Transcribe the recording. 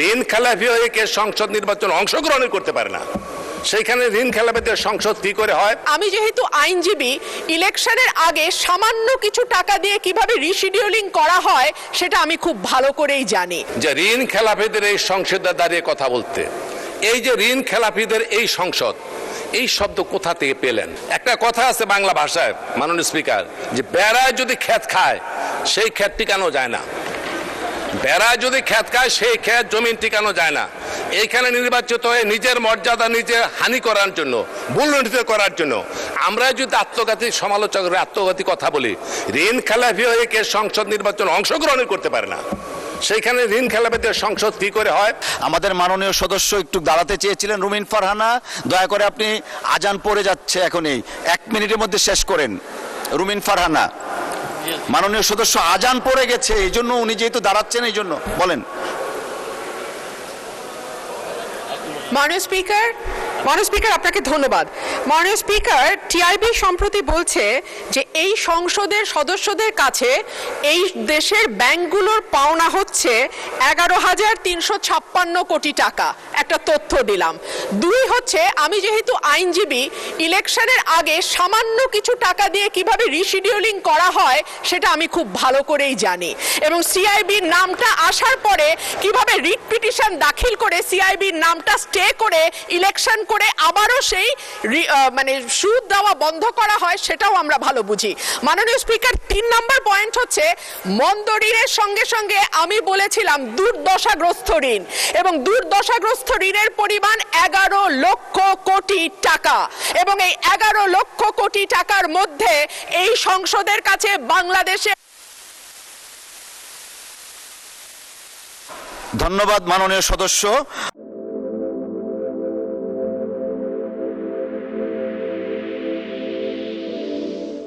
ঋণ খেলাপি হয়ে কে সংসদ নির্বাচন অংশগ্রহণ করতে পারে না, সেইখানে ঋণ খেলাপিদের সংসদ কি করে হয়? আমি যেহেতু আইনজীবী, ইলেকশনের আগে সামান্য কিছু টাকা দিয়ে কিভাবে রিশিডিউলিং করা হয় সেটা আমি খুব ভালো করেই জানি। যে ঋণ খেলাপিদের এই সংসদে দাঁড়িয়ে কথা বলতে, এই যে ঋণ খেলাপিদের এই সংসদ, এই শব্দ কোথা থেকে পেলেন? একটা কথা আছে বাংলা ভাষায় মাননীয় স্পিকার, যে বেড়ায় যদি ক্ষেত খায় সেই ক্ষেত টিকানো যায় না। বেড়ায় যদি ক্ষেত খায় সেই ক্ষেত জমিন টিকানো যায় না। এইখানে নির্বাচিত হয়ে নিজের মর্যাদা নিজে হানি করার জন্য, ভুলণ্ঠিত করার জন্য আমরা যদি আত্মঘাতী সমালোচকের আত্মঘাতী কথা বলি, ঋণ খেলাপি হয়ে কে সংসদ নির্বাচন অংশগ্রহণ করতে পারে না, সেইখানে ঋণ খেলাপিদের সংসদ কি করে হয়? আমাদের মাননীয় সদস্য একটু দাঁড়াতে চেয়েছিলেন, রুমিন ফারহানা, দয়া করে আপনি, আজান পড়ে যাচ্ছে এখনই, 1 মিনিটের মধ্যে শেষ করেন। রুমিন ফারহানা, মাননীয় সদস্য আজান পড়ে গেছে, এই জন্য উনি যেহেতু দাঁড়াচ্ছেন এই জন্য বলেন। মাননীয় স্পিকার আপনাকে ধন্যবাদ। মাননীয় স্পিকার, টিআইবি সম্প্রতি বলছে যে এই সংসদের সদস্যদের কাছে এই দেশের ব্যাংকগুলোর পাওনা হচ্ছে 11,356 কোটি টাকা। একটা তথ্য দিলাম। 2 হচ্ছে, আমি যেহেতু আইনজীবী, ইলেকশনের আগে সামান্য কিছু টাকা দিয়ে কিভাবে রিশিডিউলিং করা হয় সেটা আমি খুব ভালো করেই জানি, এবং সিআইবির নামটা আসার পরে কিভাবে রিট পিটিশন দাখিল করে সিআইবির নামটা স্টে করে ইলেকশন করে আবারও সেই মানে সুদ দেওয়া বন্ধ করা হয় সেটাও আমরা ভালো বুঝি। মাননীয় স্পিকার, 3 নম্বর পয়েন্ট হচ্ছে, মন্দ ঋণের সঙ্গে সঙ্গে আমি বলেছিলাম দুর্দশাগ্রস্ত ঋণ, এবং দুর্দশাগ্রস্ত ঋণের পরিমাণ 11 লক্ষ কোটি টাকা, এবং এই 11 লক্ষ কোটি টাকার মধ্যে এই সংসদের কাছে বাংলাদেশে। ধন্যবাদ মাননীয় সদস্য।